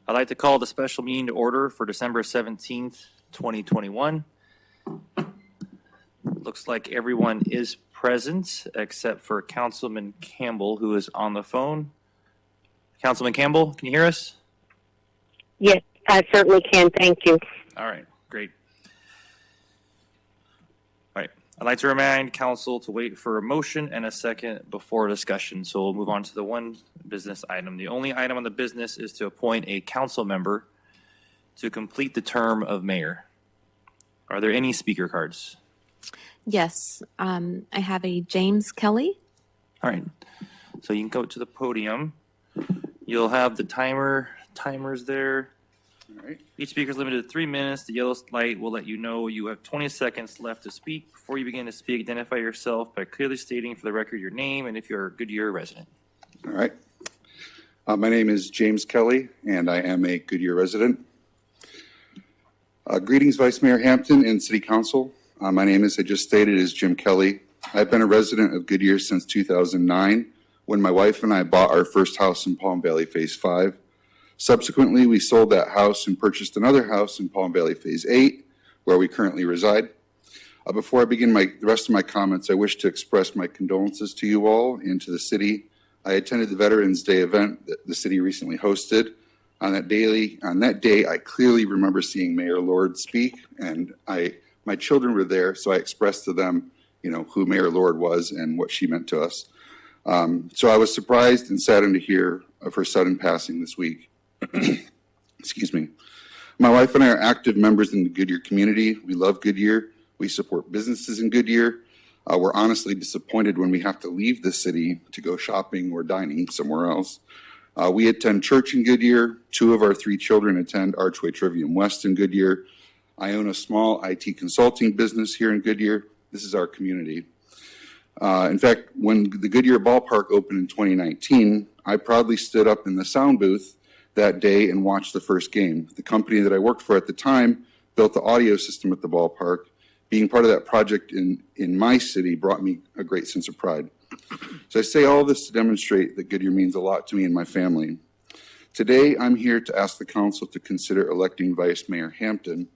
I'd like to call the special meeting to order for December 17th, 2021. Looks like everyone is present except for Councilman Campbell, who is on the phone. Councilman Campbell, can you hear us? Yes, I certainly can. Thank you. All right, great. All right, I'd like to remind council to wait for a motion and a second before discussion. So we'll move on to the one business item. The only item on the business is to appoint a council member to complete the term of mayor. Are there any speaker cards? Yes, I have a James Kelly. All right, so you can go to the podium. You'll have the timers there. All right. Each speaker is limited to 3 minutes. The yellow light will let you know you have 20 seconds left to speak. Before you begin to speak, identify yourself by clearly stating for the record your name and if you're a Goodyear resident. All right. My name is James Kelly, and I am a Goodyear resident. Greetings, Vice Mayor Hampton and City Council. My name, as I just stated, is Jim Kelly. I've been a resident of Goodyear since 2009, when my wife and I bought our first house in Palm Valley Phase 5. Subsequently, we sold that house and purchased another house in Palm Valley Phase 8, where we currently reside. Before I begin the rest of my comments, I wish to express my condolences to you all and to the city. I attended the Veterans Day event that the city recently hosted. On that day, I clearly remember seeing Mayor Lord speak, and my children were there, so I expressed to them, who Mayor Lord was and what she meant to us. So I was surprised and saddened to hear of her sudden passing this week. Excuse me. My wife and I are active members in the Goodyear community. We love Goodyear. We support businesses in Goodyear. We're honestly disappointed when we have to leave the city to go shopping or dining somewhere else. We attend church in Goodyear. 2 of our 3 children attend Archway Trivium West in Goodyear. I own a small IT consulting business here in Goodyear. This is our community. In fact, when the Goodyear Ballpark opened in 2019, I proudly stood up in the sound booth that day and watched the first game. The company that I worked for at the time built the audio system at the ballpark. Being part of that project in my city brought me a great sense of pride. So I say all this to demonstrate that Goodyear means a lot to me and my family. Today, I'm here to ask the council to consider electing Vice Mayor Hampton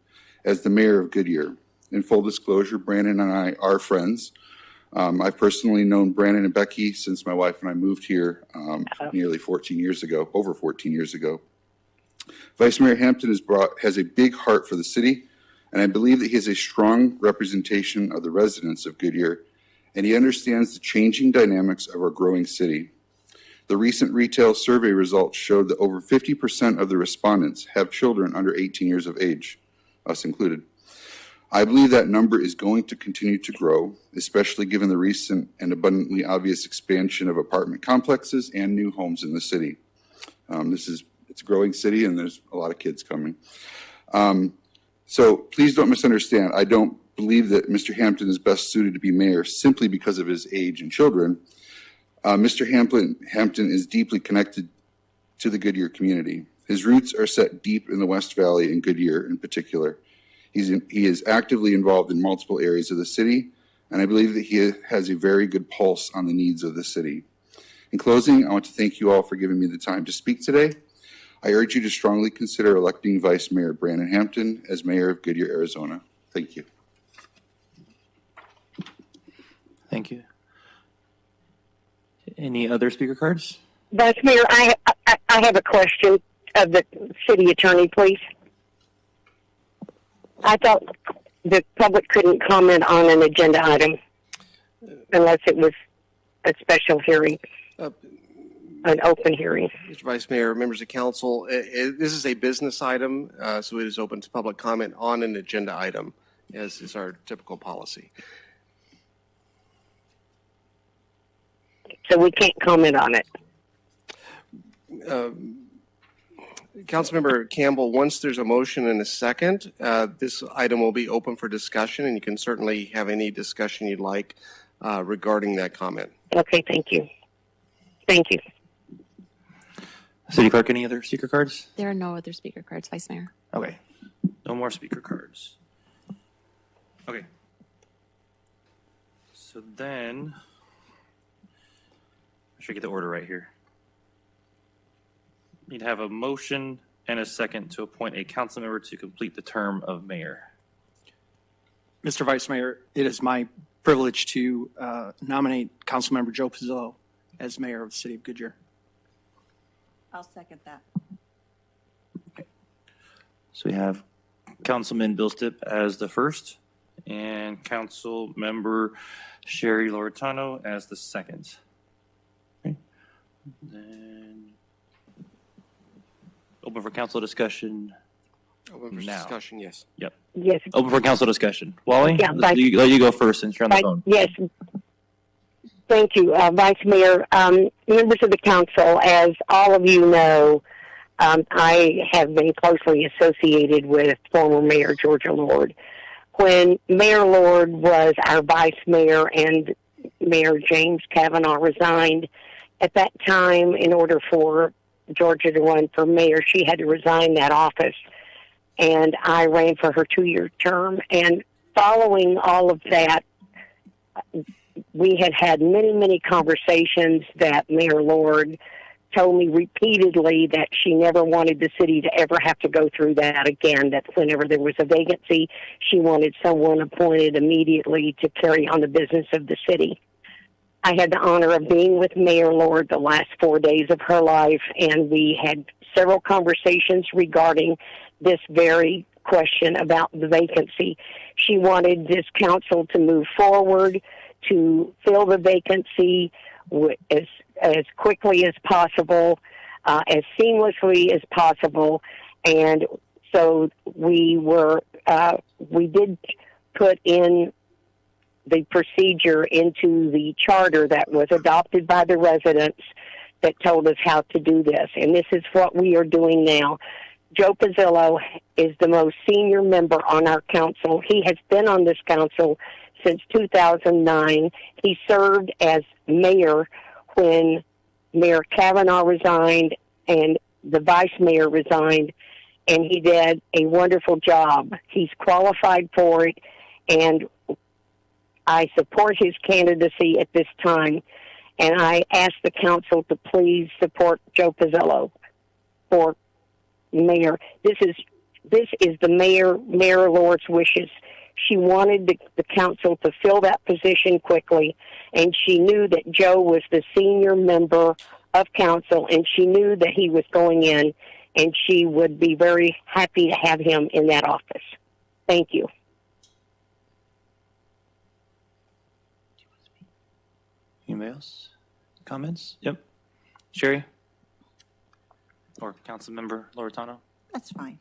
as the mayor of Goodyear. In full disclosure, Brandon and I are friends. I've personally known Brandon and Becky since my wife and I moved here nearly 14 years ago, over 14 years ago. Vice Mayor Hampton has a big heart for the city, and I believe that he has a strong representation of the residents of Goodyear, and he understands the changing dynamics of our growing city. The recent retail survey results showed that over 50% of the respondents have children under 18 years of age, us included. I believe that number is going to continue to grow, especially given the recent and abundantly obvious expansion of apartment complexes and new homes in the city. It's a growing city, and there's a lot of kids coming. So please don't misunderstand. I don't believe that Mr. Hampton is best suited to be mayor simply because of his age and children. Mr. Hampton is deeply connected to the Goodyear community. His roots are set deep in the West Valley and Goodyear in particular. He is actively involved in multiple areas of the city, and I believe that he has a very good pulse on the needs of the city. In closing, I want to thank you all for giving me the time to speak today. I urge you to strongly consider electing Vice Mayor Brandon Hampton as mayor of Goodyear, Arizona. Thank you. Thank you. Any other speaker cards? Vice Mayor, I have a question of the city attorney, please. I thought the public couldn't comment on an agenda item unless it was a special hearing, an open hearing. Mr. Vice Mayor, members of council, this is a business item, so it is open to public comment on an agenda item, as is our typical policy. So we can't comment on it. Councilmember Campbell, once there's a motion and a second, this item will be open for discussion, and you can certainly have any discussion you'd like regarding that comment. Okay, thank you. Thank you. City Clerk, any other speaker cards? There are no other speaker cards, Vice Mayor. Okay, no more speaker cards. Okay. So then, I should get the order right here. You'd have a motion and a second to appoint a council member to complete the term of mayor. Mr. Vice Mayor, it is my privilege to nominate Councilmember Joe Pizzillo as mayor of the city of Goodyear. I'll second that. So we have Councilman Bill Stipp as the first and Council Member Sherry Loretano as the second. Okay. Then open for council discussion. Open for Now. discussion, yes. Yep. Yes. Open for council discussion. Wally, Yeah, let you go first since you're on the phone. Yes. Thank you, Vice Mayor. Members of the council, as all of you know, I have been closely associated with former Mayor Georgia Lord. When Mayor Lord was our vice mayor and Mayor James Kavanaugh resigned, at that time, in order for Georgia to run for mayor, she had to resign that office. And I ran for her 2-year term. And following all of that, we had had many, many conversations that Mayor Lord told me repeatedly that she never wanted the city to ever have to go through that again, that whenever there was a vacancy, she wanted someone appointed immediately to carry on the business of the city. I had the honor of being with Mayor Lord the last 4 days of her life, and we had several conversations regarding this very question about the vacancy. She wanted this council to move forward to fill the vacancy as quickly as possible, as seamlessly as possible, and so we did put in the procedure into the charter that was adopted by the residents that told us how to do this, and this is what we are doing now. Joe Pizzillo is the most senior member on our council. He has been on this council since 2009. He served as mayor when Mayor Kavanaugh resigned and the vice mayor resigned, and he did a wonderful job. He's qualified for it, and I support his candidacy at this time, and I ask the council to please support Joe Pizzillo for mayor. This is the Mayor Lord's wishes. She wanted the council to fill that position quickly, and she knew that Joe was the senior member of council, and she knew that he was going in, and she would be very happy to have him in that office. Thank you. Anybody else? Comments? Yep. Sherry? Or Councilmember Loretano? That's fine.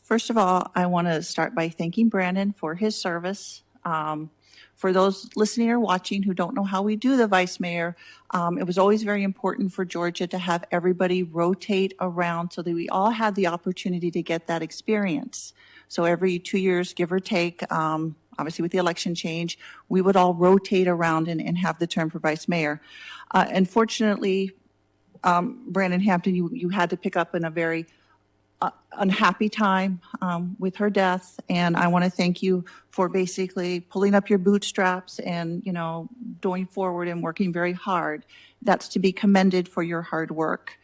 First of all, I want to start by thanking Brandon for his service. For those listening or watching who don't know how we do the vice mayor, it was always very important for Georgia to have everybody rotate around so that we all had the opportunity to get that experience. So every 2 years, give or take, obviously with the election change, we would all rotate around and have the term for vice mayor. Unfortunately, Brandon Hampton, you had to pick up in a very unhappy time with her death, and I want to thank you for basically pulling up your bootstraps and, you know, going forward and working very hard. That's to be commended for your hard work.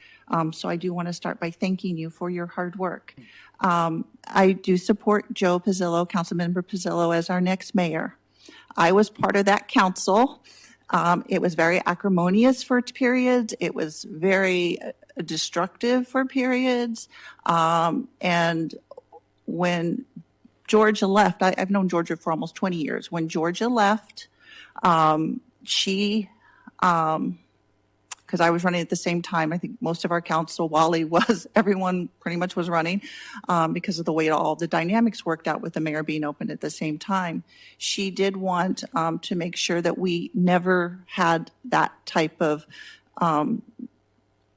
So I do want to start by thanking you for your hard work. I do support Joe Pizzillo, Councilmember Pizzillo, as our next mayor. I was part of that council. It was very acrimonious for periods. It was very destructive for periods. And when Georgia left, I've known Georgia for almost 20 years. When Georgia left, she, because I was running at the same time, I think most of our council, Wally was, everyone pretty much was running because of the way all the dynamics worked out with the mayor being open at the same time. She did want to make sure that we never had that type of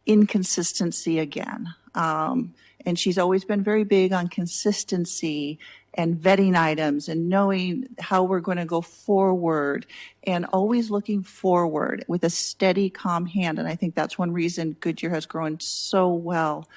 inconsistency again. And she's always been very big on consistency and vetting items and knowing how we're going to go forward and always looking forward with a steady, calm hand. And I think that's one reason Goodyear has grown so well.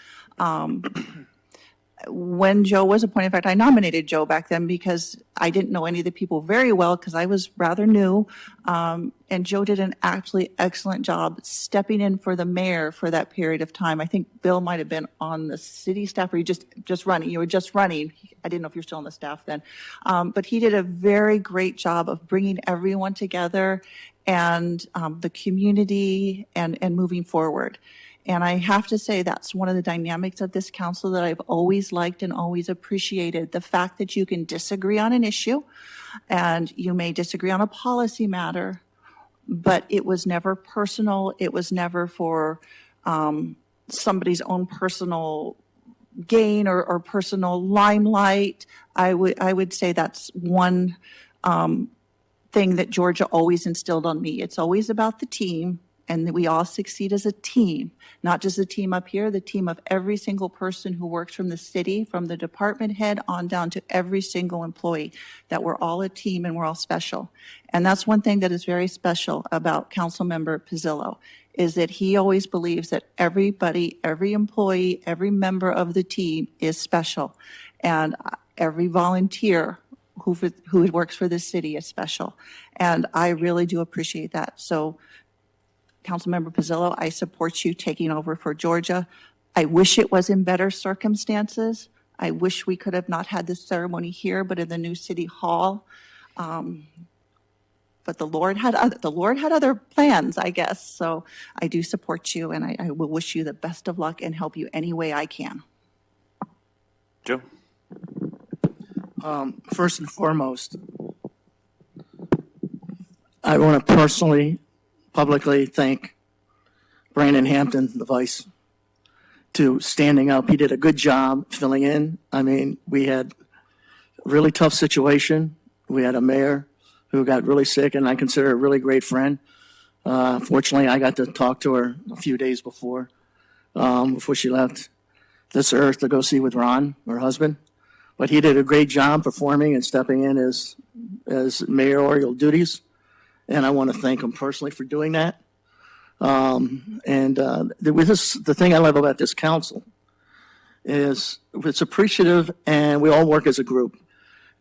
when Joe was appointed, in fact, I nominated Joe back then because I didn't know any of the people very well because I was rather new. And Joe did an absolutely excellent job stepping in for the mayor for that period of time. I think Bill might have been on the city staff, or you just running. You were just running. I didn't know if you're still on the staff then. But he did a very great job of bringing everyone together and the community and moving forward. And I have to say, that's one of the dynamics of this council that I've always liked and always appreciated. The fact that you can disagree on an issue and you may disagree on a policy matter, but it was never personal. It was never for somebody's own personal gain or personal limelight. I would say that's one thing that Georgia always instilled on me. It's always about the team, and that we all succeed as a team, not just the team up here, the team of every single person who works from the city, from the department head on down to every single employee, that we're all a team and we're all special. And that's one thing that is very special about Councilmember Pizzillo, is that he always believes that everybody, every employee, every member of the team is special. And every volunteer who works for the city is special. And I really do appreciate that. So, Councilmember Pizzillo, I support you taking over for Georgia. I wish it was in better circumstances. I wish we could have not had this ceremony here, but in the new city hall. But the Lord had other plans, I guess. So I do support you, and I will wish you the best of luck and help you any way I can. Joe? First and foremost, I want to personally, publicly thank Brandon Hampton, the vice, to standing up. He did a good job filling in. I mean, we had a really tough situation. We had a mayor who got really sick, and I consider her a really great friend. Fortunately, I got to talk to her a few days before she left this earth to go see with Ron, her husband. But he did a great job performing and stepping in as mayoral duties. And I want to thank him personally for doing that. The thing I love about this council is it's appreciative, and we all work as a group.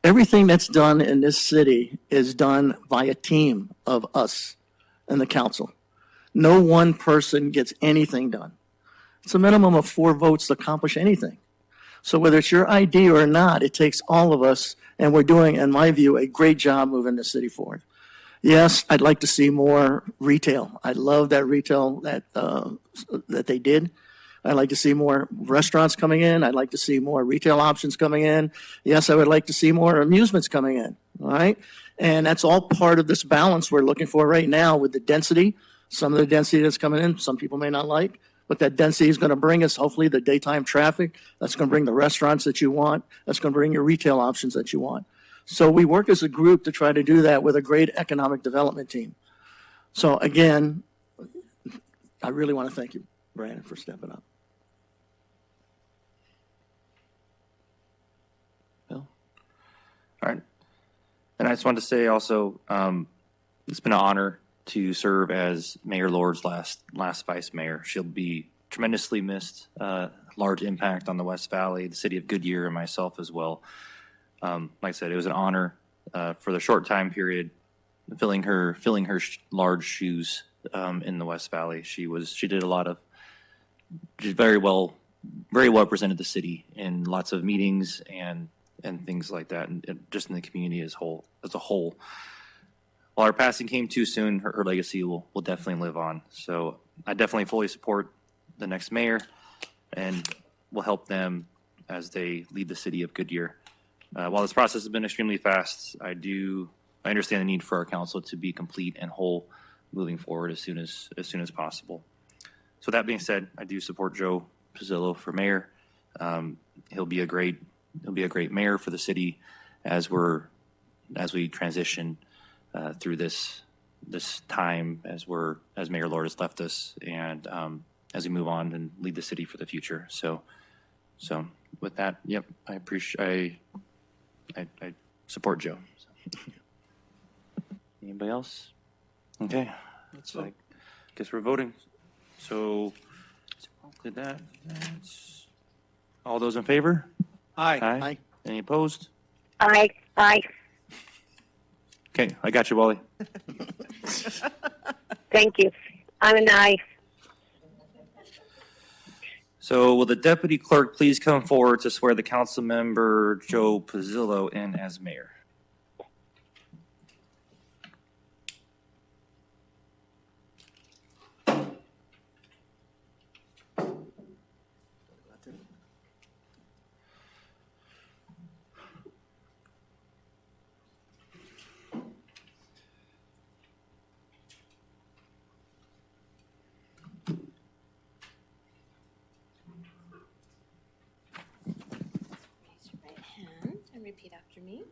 Everything that's done in this city is done by a team of us and the council. No one person gets anything done. It's a minimum of 4 votes to accomplish anything. So whether it's your idea or not, it takes all of us, and we're doing, in my view, a great job moving the city forward. Yes, I'd like to see more retail. I love that retail that they did. I'd like to see more restaurants coming in. I'd like to see more retail options coming in. Yes, I would like to see more amusements coming in, all right? And that's all part of this balance we're looking for right now with the density. Some of the density that's coming in, some people may not like, but that density is going to bring us, hopefully, the daytime traffic. That's going to bring the restaurants that you want. That's going to bring your retail options that you want. So we work as a group to try to do that with a great economic development team. So again, I really want to thank you, Brandon, for stepping up. Bill? All right. And I just wanted to say also, it's been an honor to serve as Mayor Lord's last vice mayor. She'll be tremendously missed, large impact on the West Valley, the city of Goodyear, and myself as well. Like I said, it was an honor for the short time period, filling her large shoes in the West Valley. She did a lot of, very well represented the city in lots of meetings and things like that, and just in the community as a whole. While her passing came too soon, her legacy will definitely live on. So I definitely fully support the next mayor, and will help them as they lead the city of Goodyear. While this process has been extremely fast, I understand the need for our council to be complete and whole moving forward as soon as possible. So that being said, I do support Joe Pizzillo for mayor. He'll be a great mayor for the city as we transition through this time as Mayor Lord has left us, and as we move on and lead the city for the future. So with that, yep, I support Joe. So. Anybody else? Okay. So I guess we're voting. So did that. All those in favor? Aye. Any opposed? Aye. Okay, I got you, Wally. Thank you. I'm an aye. So will the deputy clerk please come forward to swear the council member Joe Pizzillo in as mayor? Raise your right hand and repeat after me.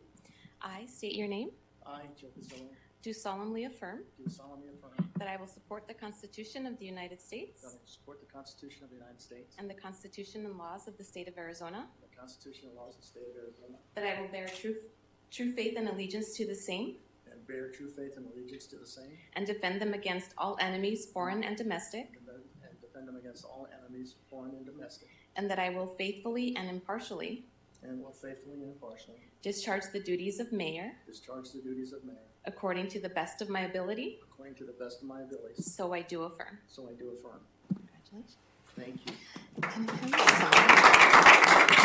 I state your name, I, Joe Pizzillo, do solemnly affirm do solemnly affirm that I will support the Constitution of the United States that I will support the Constitution of the United States and the Constitution and laws of the state of Arizona, and the Constitution and laws of the state of Arizona, that I will bear true faith and allegiance to the same and bear true faith and allegiance to the same, and defend them against all enemies, foreign and domestic, and defend them against all enemies, foreign and domestic, and that I will faithfully and impartially and will faithfully and impartially discharge the duties of mayor discharge the duties of mayor according to the best of my ability. according to the best of my abilities. So I do affirm. So I do affirm. Congratulations. Thank you. Can I have you sign?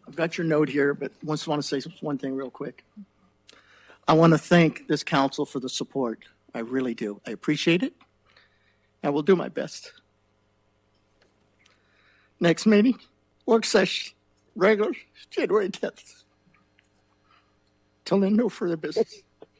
I've got your note here, but I just want to say one thing real quick. I want to thank this council for the support. I really do. I appreciate it. I will do my best. Next meeting, work session, regular, January 10th. Till then, no further business.